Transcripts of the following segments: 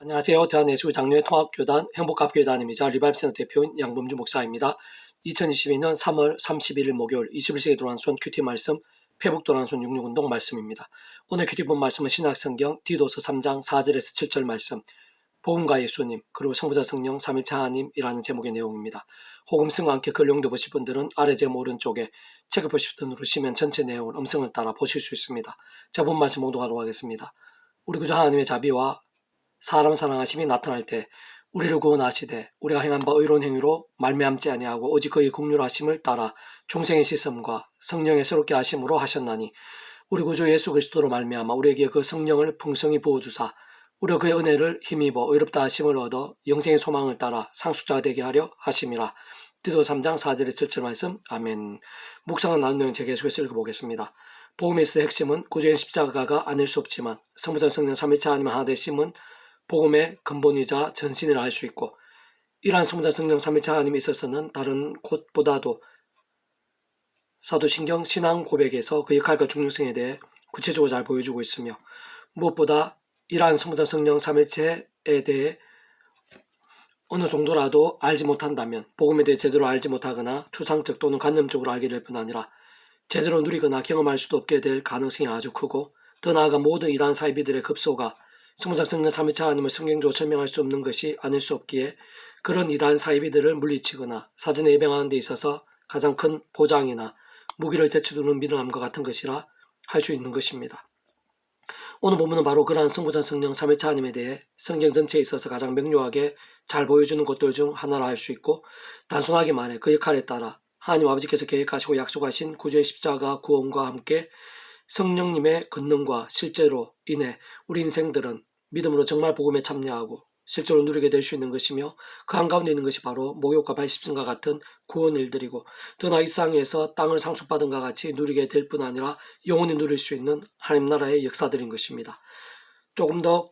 안녕하세요. 대한예수교 장로회 통합교단 행복합교단임이자 리바이브센터 대표인 양범주 목사입니다. 2022년 3월 31일 목요일 21세기 도란손 큐티 말씀 페북 도란손 66운동 말씀입니다. 오늘 큐티 본 말씀은 신약성경 디도서 3장 4절에서 7절 말씀 복음과 예수님 그리고 성부자 성령 삼일체 하나님이라는 제목의 내용입니다. 혹음성과 함께 글 용도 보실 분들은 아래 제목 오른쪽에 체크 보실 분 누르시면 전체 내용을 음성을 따라 보실 수 있습니다. 자, 본 말씀 봉독하도록 하겠습니다. 우리 구주 하나님의 자비와 사람 사랑하심이 나타날 때 우리를 구원하시되 우리가 행한 바 의로운 행위로 말미암지 아니하고 오직 그의 긍휼하심을 따라 중생의 시험과 성령의 새롭게 하심으로 하셨나니 우리 구주 예수 그리스도로 말미암아 우리에게 그 성령을 풍성히 부어주사 우리가 그의 은혜를 힘입어 의롭다 하심을 얻어 영생의 소망을 따라 상속자가 되게 하려 하심이라. 디도서 3장 4절에 7절 말씀. 아멘. 묵상은 나눈 내용 제가 계속해서 읽어보겠습니다. 복음에서의 핵심은 구주의 십자가가 아닐 수 없지만 성부자 성령 삼위체 하나님 하나 되심은 복음의 근본이자 전신이라 할 수 있고, 이러한 성부자 성령 삼위체 하나님에 있어서는 다른 곳보다도 사도신경 신앙 고백에서 그 역할과 중요성에 대해 구체적으로 잘 보여주고 있으며, 무엇보다 이러한 성부자 성령 삼위체에 대해 어느 정도라도 알지 못한다면 복음에 대해 제대로 알지 못하거나 추상적 또는 관념적으로 알게 될 뿐 아니라 제대로 누리거나 경험할 수도 없게 될 가능성이 아주 크고, 더 나아가 모든 이단 사이비들의 급소가 성부자 성령 삼위체 하나님을 성경적으로 설명할 수 없는 것이 아닐 수 없기에 그런 이단 사이비들을 물리치거나 사전에 예방하는 데 있어서 가장 큰 보장이나 무기를 제쳐두는 믿음함과 같은 것이라 할 수 있는 것입니다. 오늘 본문은 바로 그러한 성부자 성령 삼위체 하나님에 대해 성경 전체에 있어서 가장 명료하게 잘 보여주는 것들 중 하나라 할 수 있고, 단순하게 말해 그 역할에 따라 하나님 아버지께서 계획하시고 약속하신 구주의 십자가 구원과 함께 성령님의 권능과 실제로 인해 우리 인생들은 믿음으로 정말 복음에 참여하고 실제로 누리게 될 수 있는 것이며, 그 한가운데 있는 것이 바로 목욕과 발십승과 같은 구원 일들이고, 더 나아 이 세상에서 땅을 상속받은 것 같이 누리게 될 뿐 아니라 영원히 누릴 수 있는 하나님 나라의 역사들인 것입니다. 조금 더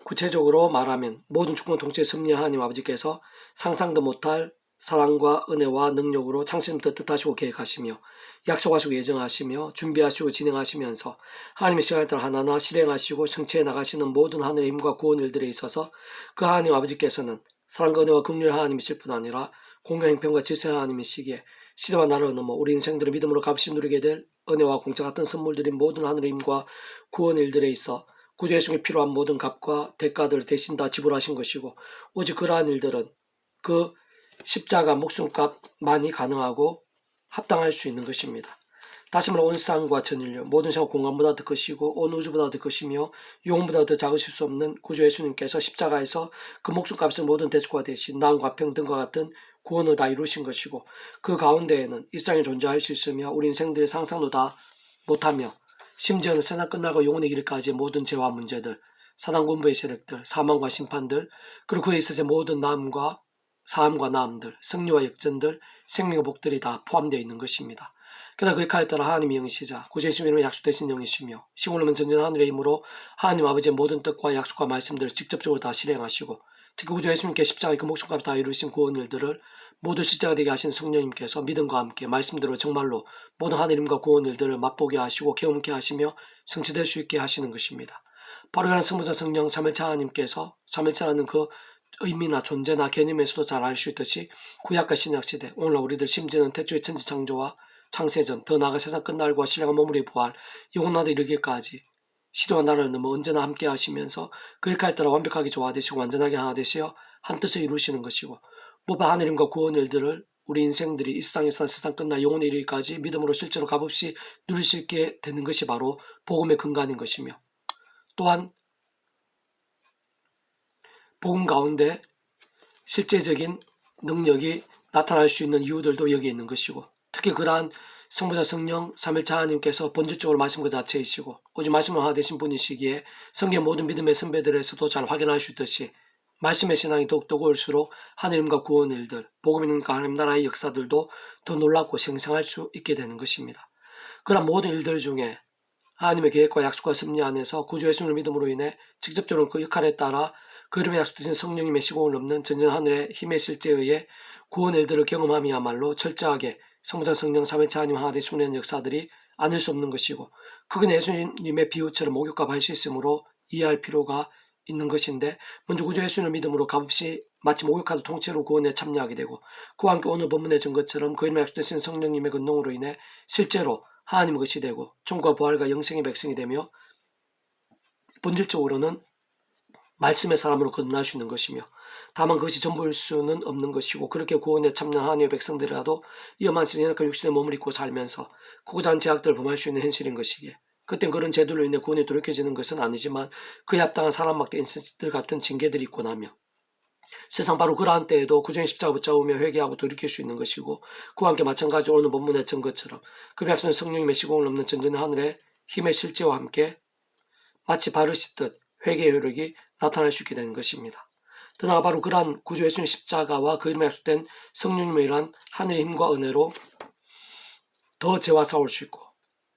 구체적으로 말하면 모든 주권 통치의 섭리의 하나님 아버지께서 상상도 못할 사랑과 은혜와 능력으로 창세부터 뜻하시고 계획하시며 약속하시고 예정하시며 준비하시고 진행하시면서 하나님의 시간에 따라 하나하나 실행하시고 성취해 나가시는 모든 하늘의 힘과 구원 일들에 있어서 그 하나님 아버지께서는 사랑과 은혜와 긍휼 하나님이실 뿐 아니라 공경 형편과 질서 하나님이시기에 시대와 나라를 넘어 우리 인생들을 믿음으로 값이 누리게 될 은혜와 공짜 같은 선물들인 모든 하늘의 힘과 구원 일들에 있어 구주 예수님이 필요한 모든 값과 대가들을 대신 다 지불하신 것이고, 오직 그러한 일들은 그 십자가 목숨값만이 가능하고 합당할 수 있는 것입니다. 다시 말해 온 세상과 전 인류 모든 세상 공간보다 더 크시고 온 우주보다 더 크시며 영혼보다 더 작으실 수 없는 구주 예수님께서 십자가에서 그 목숨값을 모든 대속과 대신 나음과 평등과 같은 구원을 다 이루신 것이고, 그 가운데에는 이 세상에 존재할 수 있으며 우리 인생들의 상상도 다 못하며 심지어는 세상 끝나고 영원의 길까지의 모든 죄와 문제들, 사단 군부의 세력들, 사망과 심판들, 그리고 그에 있어서 모든 나음과 사함과 나음들, 승리와 역전들, 생명의 복들이 다 포함되어 있는 것입니다. 그러나 그 역할에 따라 하나님이 영이시자 구주 예수님 이름으로 약속되신 영이시며 시골로면 전전 하늘의 힘으로 하나님 아버지의 모든 뜻과 약속과 말씀들을 직접적으로 다 실행하시고, 특히 구주 예수님께 십자가의 그 목숨값을 다 이루신 구원 일들을 모두 실제가 되게 하신 성령님께서 믿음과 함께 말씀대로 정말로 모든 하늘 힘과 구원 일들을 맛보게 하시고 경험케 하시며 성취될 수 있게 하시는 것입니다. 바로 그런 성부자 성령 삼위체 하나님께서 삼위체라는 그 의미나 존재나 개념에서도 잘 알 수 있듯이 구약과 신약시대 오늘날 우리들 심지어는 태초의 천지창조와 창세전 더 나아가 세상 끝날과 신령한 몸으로의 부활 영원하다 이르기까지 시대와 나라를 넘어 언제나 함께 하시면서 그 일까지 따라 완벽하게 조화되시고 완전하게 하나 되시어 한 뜻을 이루시는 것이고, 무엇보다 하늘임과 구원 일들을 우리 인생들이 이 세상에서 세상 끝날 영원에 이르기까지 믿음으로 실제로 값없이 누릴 수 있게 되는 것이 바로 복음의 근간인 것이며, 또한 복음 가운데 실제적인 능력이 나타날 수 있는 이유들도 여기에 있는 것이고, 특히 그러한 성부자 성령 삼일체 하나님께서 본질적으로 말씀 그 자체이시고 오직 말씀을 하나 되신 분이시기에 성경 모든 믿음의 선배들에서도 잘 확인할 수 있듯이 말씀의 신앙이 더욱더 고울수록 하늘님과 구원 일들, 복음 있는 하나님 나라의 역사들도 더 놀랍고 생생할 수 있게 되는 것입니다. 그러한 모든 일들 중에 하나님의 계획과 약속과 섭리 안에서 구주 예수님을 믿음으로 인해 직접적으로 그 역할에 따라 그 이름에 약속되신 성령님의 시공을 넘는 전전 하늘의 힘의 실제에 의해 구원 일들을 경험함이야말로 철저하게 성부자 성령 삼위체 하나님 하나 되신 운행 역사들이 아닐 수 없는 것이고, 그건 예수님의 비유처럼 목욕과 발씻음으로 이해할 필요가 있는 것인데, 먼저 구주 예수님을 믿음으로 값없이 마치 목욕하듯 통째로 구원에 참여하게 되고, 그와 함께 오늘 본문의 증거처럼 그 이름에 약속되신 성령님의 근동으로 인해 실제로 하나님의 것이 되고 천국과 부활과 영생의 백성이 되며, 본질적으로는 말씀의 사람으로 거듭날 수 있는 것이며, 다만 그것이 전부일 수는 없는 것이고, 그렇게 구원에 참여한 하나님의 백성들이라도 위험한 연약한 육신의 몸을 입고 살면서 고고한 제약들을 범할 수 있는 현실인 것이기에, 그땐 그런 제도로 인해 구원에 돌이켜지는 것은 아니지만 그에 합당한 사람막대 인생들 같은 징계들이 있고 나며, 세상 바로 그러한 때에도 구주의 십자가 붙잡으며 회개하고 돌이킬 수 있는 것이고, 그와 함께 마찬가지로 오늘 본문의 증거처럼 그 백성은 성령님의 시공을 넘는 전전의 하늘의 힘의 실제와 함께 마치 발을 씻듯 회개의 효력이 나타날 수 있게 되는 것입니다. 더 나아가 바로 그러한 구주 예수님 십자가와 그 이름에 약속된 성령님의 일한 하늘의 힘과 은혜로 더 죄와 싸울 수 있고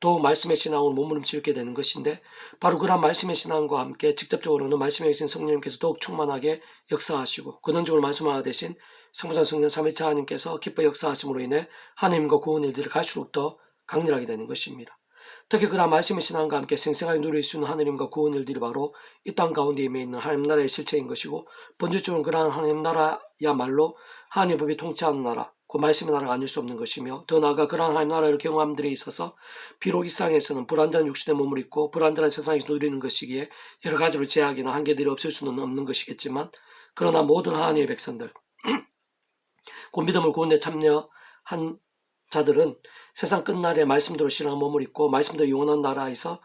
또 말씀의 신앙으로 몸부림치게 되는 것인데, 바로 그러한 말씀의 신앙과 함께 직접적으로는 말씀에 계신 성령님께서 더욱 충만하게 역사하시고 근원적으로 말씀하여 대신 성부상 성령 삼위일체 하나님께서 기뻐 역사하심으로 인해 하나님과 구원의 일들을 갈수록 더 강렬하게 되는 것입니다. 특히 그러한 말씀의 신앙과 함께 생생하게 누릴 수 있는 하느님과 구원의 일들이 바로 이 땅 가운데 임해 있는 하나님 나라의 실체인 것이고, 본질적으로 그러한 하나님 나라야말로 하나님의 법이 통치하는 나라, 그 말씀의 나라가 아닐 수 없는 것이며, 더 나아가 그러한 하나님 나라를 경험함 들에 있어서 비록 이 세상에서는 불완전한 육신의 몸을 입고 불완전한 세상에서 누리는 것이기에 여러 가지로 제약이나 한계들이 없을 수는 없는 것이겠지만, 그러나 모든 하나님의 백성들, 곧 믿음을 구원에 참여한 자들은 세상 끝날에 말씀대로 신앙 몸을 입고 말씀대로 영원한 나라에서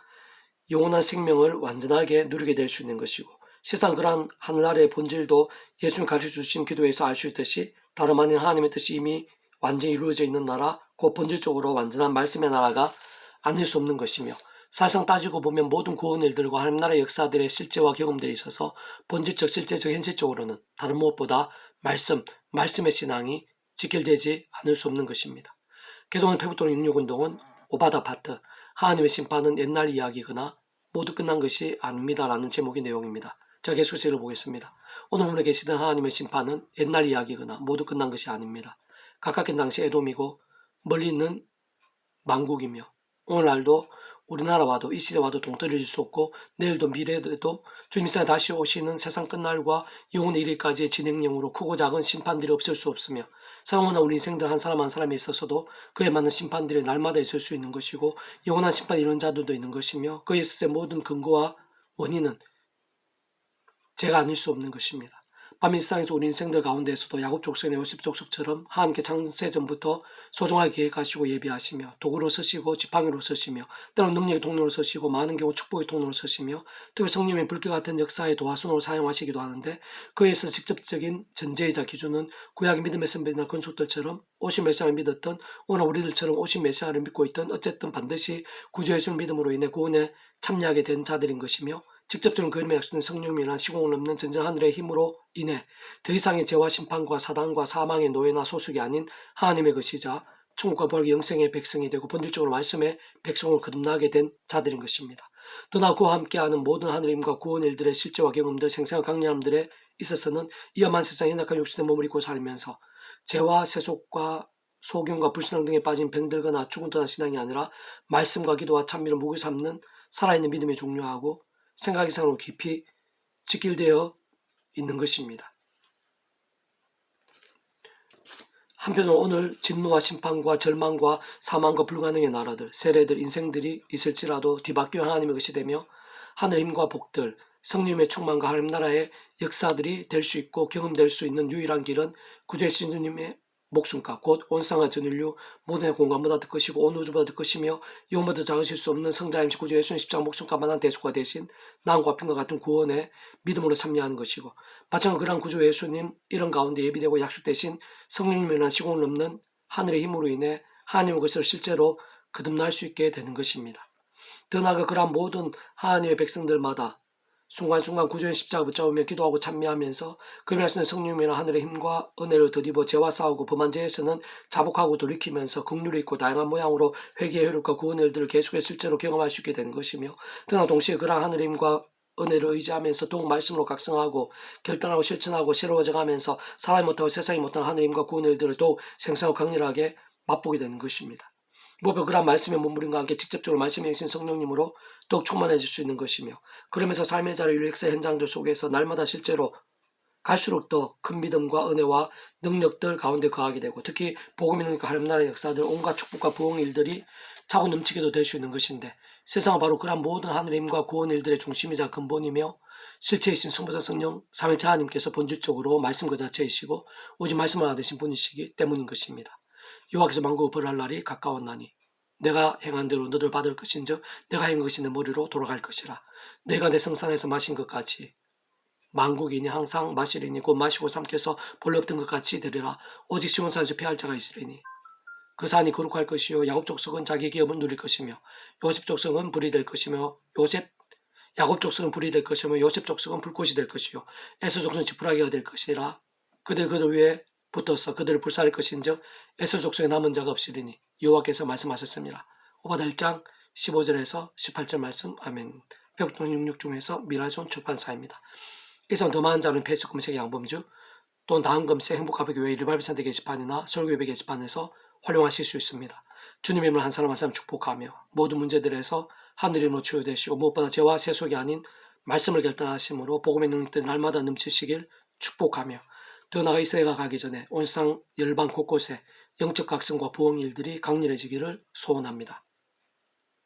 영원한 생명을 완전하게 누리게 될 수 있는 것이고, 세상 그러한 하늘나라의 본질도 예수님 가르쳐주신 기도에서 알 수 있듯이 다름 아닌 하나님의 뜻이 이미 완전히 이루어져 있는 나라, 그 본질적으로 완전한 말씀의 나라가 아닐 수 없는 것이며, 사실상 따지고 보면 모든 구원 일들과 하나님 나라의 역사들의 실제와 경험들이 있어서 본질적, 실제적, 현실적으로는 다른 무엇보다 말씀의 신앙이 직결되지 않을 수 없는 것입니다. 개동원 페북도는 66운동은 오바다 파트, 하나님의 심판은 옛날 이야기거나 모두 끝난 것이 아닙니다라는 제목의 내용입니다. 제가 계속해서 읽어보겠습니다. 오늘 본문에 계시던 하나님의 심판은 옛날 이야기거나 모두 끝난 것이 아닙니다. 가깝긴 당시 에돔이고 멀리 있는 만국이며, 오늘날도 우리나라와도 이 시대와도 동떨어질 수 없고 내일도 미래에도 주님 세상에 다시 오시는 세상 끝날과 영혼의 이르기까지의 진행령으로 크고 작은 심판들이 없을 수 없으며, 사용하는 우리 인생들 한 사람 한 사람에 있어서도 그에 맞는 심판들이 날마다 있을 수 있는 것이고, 영원한 심판이 이런 자들도 있는 것이며, 그에 있어서의 모든 근거와 원인은 죄가 아닐 수 없는 것입니다. 밤이 세상에서 우리 인생들 가운데에서도 야곱 족속이나 요셉 족속처럼 하나님께 창세전부터 소중하게 계획하시고 예비하시며 도구로 쓰시고 지팡이로 쓰시며 때로는 능력의 통로로 쓰시고 많은 경우 축복의 통로로 쓰시며 특히 성령의 불길 같은 역사의 도화순으로 사용하시기도 하는데, 그에 있어서 직접적인 전제이자 기준은 구약의 믿음의 선배나 건축들처럼 오신 메시아를 믿었던, 오늘 우리들처럼 오신 메시아를 믿고 있던, 어쨌든 반드시 구주 예수를 믿음으로 인해 구원에 참여하게 된 자들인 것이며, 직접적인 그 이름의 약속된 성령님이나 시공을 넘는 전전 하늘의 힘으로 인해 더 이상의 죄와 심판과 사단과 사망의 노예나 소속이 아닌 하나님의 것이자 천국과 부활의 영생의 백성이 되고 본질적으로 말씀의 백성을 거듭나게 된 자들인 것입니다. 더나 그와 함께하는 모든 하늘의 힘과 구원 일들의 실제와 경험들, 생생한 강렬함들에 있어서는 위험한 세상 연약한 육신의 몸을 입고 살면서 죄와 세속과 소경과 불신앙 등에 빠진 병들거나 죽은 듯한 신앙이 아니라 말씀과 기도와 찬미를 목에 삼는 살아있는 믿음이 중요하고 생각 이상으로 깊이 직결되어 있는 것입니다. 한편으로 오늘 진노와 심판과 절망과 사망과 불가능의 나라들, 세례들, 인생들이 있을지라도 뒤바뀌어 하나님의 것이 되며 하늘 힘과 복들, 성령의 충만과 하나님 나라의 역사들이 될 수 있고 경험될 수 있는 유일한 길은 구주의 신주님의 목숨값, 곧 온상과 전 인류 모든 공간보다 더 크시고 온 우주보다 더 크시며 영보다 작으실 수 없는 성자임시 구주 예수님 십자가 목숨값만한 대속과 대신 나음과 핀과 같은 구원에 믿음으로 참여하는 것이고, 마찬가지로 그러한 구주 예수님 이런 가운데 예비되고 약속되신 성령님이라는 시공을 넘는 하늘의 힘으로 인해 하나님의 것을 실제로 거듭날 수 있게 되는 것입니다. 더 나아가 그러한 모든 하나님의 백성들마다 순간순간 구주의 십자가 붙잡으며 기도하고 찬미하면서 그 말씀의 성령이나 하늘의 힘과 은혜를 덧입어 죄와 싸우고 범한 죄에서는 자복하고 돌이키면서 긍휼이 있고 다양한 모양으로 회개의 효력과 구원의 일들을 계속해서 실제로 경험할 수 있게 되는 것이며, 그러나 동시에 그러한 하늘의 힘과 은혜를 의지하면서 더욱 말씀으로 각성하고 결단하고 실천하고 새로워져가면서 사람이 못하고 세상이 못한 하늘의 힘과 구원의 일들을 더욱 생생하고 강렬하게 맛보게 되는 것입니다. 무엇보다 그런 말씀의 몸부림과 함께 직접적으로 말씀에 계신 성령님으로 더욱 충만해질 수 있는 것이며 그러면서 삶의 자리 UX 현장들 속에서 날마다 실제로 갈수록 더 큰 믿음과 은혜와 능력들 가운데 거하게 되고 특히 복음의 능력과 하나님 나라의 역사들 온갖 축복과 부흥 일들이 차고 넘치게도 될 수 있는 것인데 세상은 바로 그러한 모든 하늘의 힘과 구원 일들의 중심이자 근본이며 실체이신 성부자 성령 삼위일체 하나님께서 본질적으로 말씀 그 자체이시고 오직 말씀을 하나 되신 분이시기 때문인 것입니다. 여호와께서 만국을 벌할 날이 가까웠나니 내가 행한 대로 너들 받을 것인즉 내가 행한 것이 내 머리로 돌아갈 것이라. 내가 내 성산에서 마신 것 같이 만국이니 항상 마시리니 곧 마시고 삼켜서 본래 없던 것 같이 되리라. 오직 시온산에서 피할 자가 있으리니 그 산이 거룩할 것이요 야곱 족속은 자기 기업을 누릴 것이며 요셉 족속은 불이 될 것이며 야곱 족속은 불이 될 것이며 요셉 족속은 불꽃이 될 것이요 에서 족속은 지푸라기가 될 것이라. 그들 위에 붙어서 그들을 불살릴 것인즉 에서 족속에 남은 자가 없으리니 여호와께서 말씀하셨습니다. 오바다 1장 15절에서 18절 말씀. 아멘. 배북동 66 중에서 미라존 출판사입니다. 이상 더 많은 자는 페이스북 검색 양범주 또는 다음 검색 행복가베교회 일발비산대 게시판이나 설교예배 게시판에서 활용하실 수 있습니다. 주님의 이름으로 한 사람 한 사람 축복하며 모든 문제들에서 하늘임으로 치유되시고 무엇보다 죄와 세속이 아닌 말씀을 결단하심으로 복음의 능력들 날마다 넘치시길 축복하며 더 나아가 이스라엘가 가기 전에 온 세상 열방 곳곳에 영적 각성과 부흥 일들이 강렬해지기를 소원합니다.